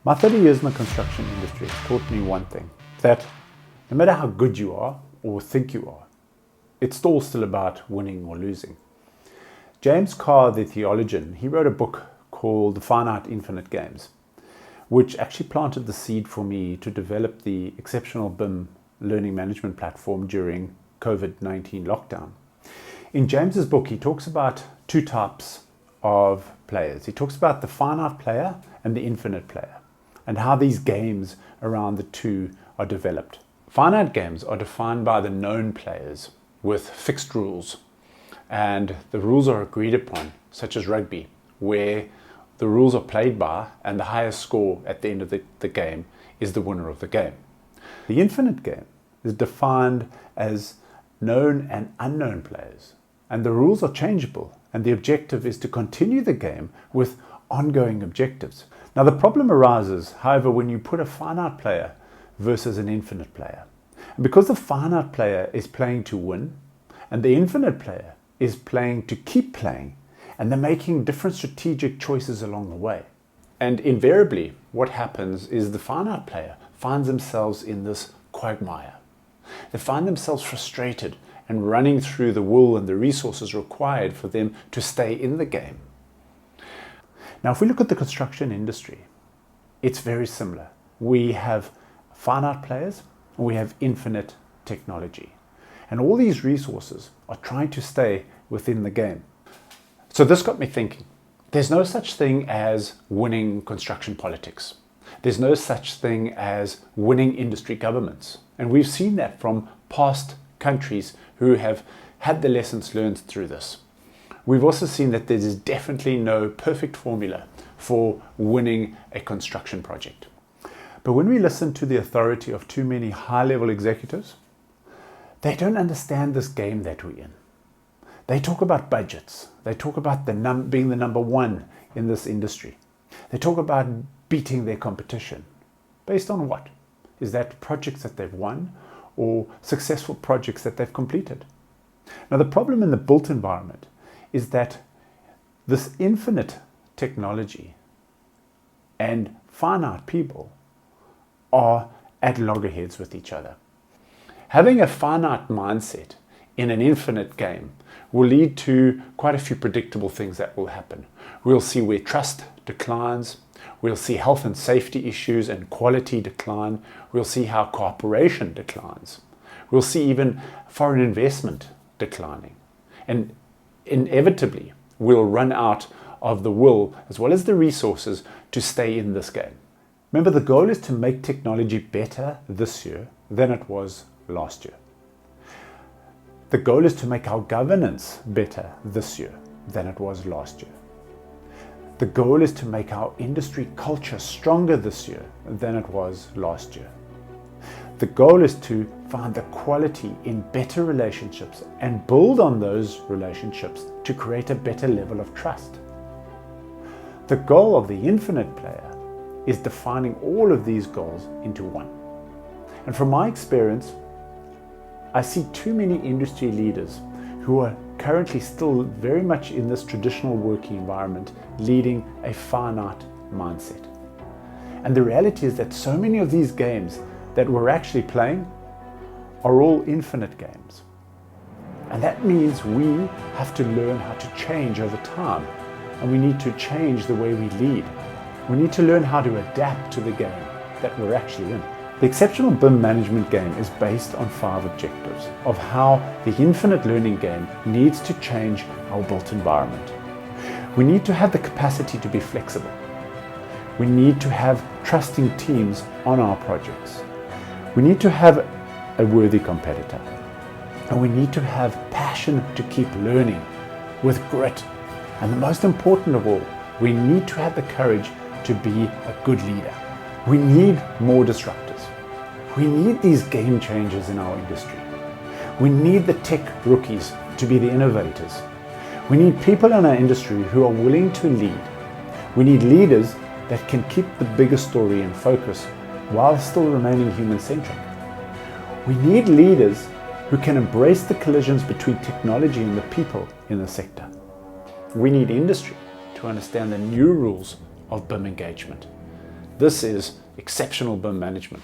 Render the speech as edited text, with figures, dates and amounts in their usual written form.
My 30 years in the construction industry has taught me one thing, that no matter how good you are or think you are, it's all still about winning or losing. James Carr, the theologian, he wrote a book called The Finite Infinite Games, which actually planted the seed for me to develop the Exceptional BIM learning management platform during COVID-19 lockdown. In James's book, he talks about two types of players. He talks about the finite player and the infinite player, and how these games around the two are developed. Finite games are defined by the known players with fixed rules, and the rules are agreed upon, such as rugby, where the rules are played by and the highest score at the end of the game is the winner of the game. The infinite game is defined as known and unknown players, and the rules are changeable, and the objective is to continue the game with ongoing objectives. Now, the problem arises, however, when you put a finite player versus an infinite player. And because the finite player is playing to win and the infinite player is playing to keep playing, and they're making different strategic choices along the way. And invariably, what happens is the finite player finds themselves in this quagmire. They find themselves frustrated and running through the wool and the resources required for them to stay in the game. Now, if we look at the construction industry, it's very similar. We have finite players and we have infinite technology. And all these resources are trying to stay within the game. So this got me thinking. There's no such thing as winning construction politics. There's no such thing as winning industry governments. And we've seen that from past countries who have had the lessons learned through this. We've also seen that there is definitely no perfect formula for winning a construction project. But when we listen to the authority of too many high-level executives, they don't understand this game that we're in. They talk about budgets. They talk about being the number one in this industry. They talk about beating their competition. Based on what? Is that projects that they've won or successful projects that they've completed? Now, the problem in the built environment is that this infinite technology and finite people are at loggerheads with each other. Having a finite mindset in an infinite game will lead to quite a few predictable things that will happen. We'll see where trust declines. We'll see health and safety issues and quality decline. We'll see how cooperation declines. We'll see even foreign investment declining. And inevitably, we'll run out of the will as well as the resources to stay in this game. Remember, the goal is to make technology better this year than it was last year. The goal is to make our governance better this year than it was last year. The goal is to make our industry culture stronger this year than it was last year. The goal is to find the quality in better relationships and build on those relationships to create a better level of trust. The goal of the infinite player is defining all of these goals into one. And from my experience, I see too many industry leaders who are currently still very much in this traditional working environment, leading a finite mindset. And the reality is that so many of these games that we're actually playing are all infinite games. And that means we have to learn how to change over time, and we need to change the way we lead. We need to learn how to adapt to the game that we're actually in. The Exceptional BIM management game is based on 5 objectives of how the infinite learning game needs to change our built environment. We need to have the capacity to be flexible. We need to have trusting teams on our projects. We need to have a worthy competitor. And we need to have passion to keep learning with grit. And the most important of all, we need to have the courage to be a good leader. We need more disruptors. We need these game changers in our industry. We need the tech rookies to be the innovators. We need people in our industry who are willing to lead. We need leaders that can keep the bigger story in focus while still remaining human-centric. We need leaders who can embrace the collisions between technology and the people in the sector. We need industry to understand the new rules of BIM engagement. This is exceptional BIM management.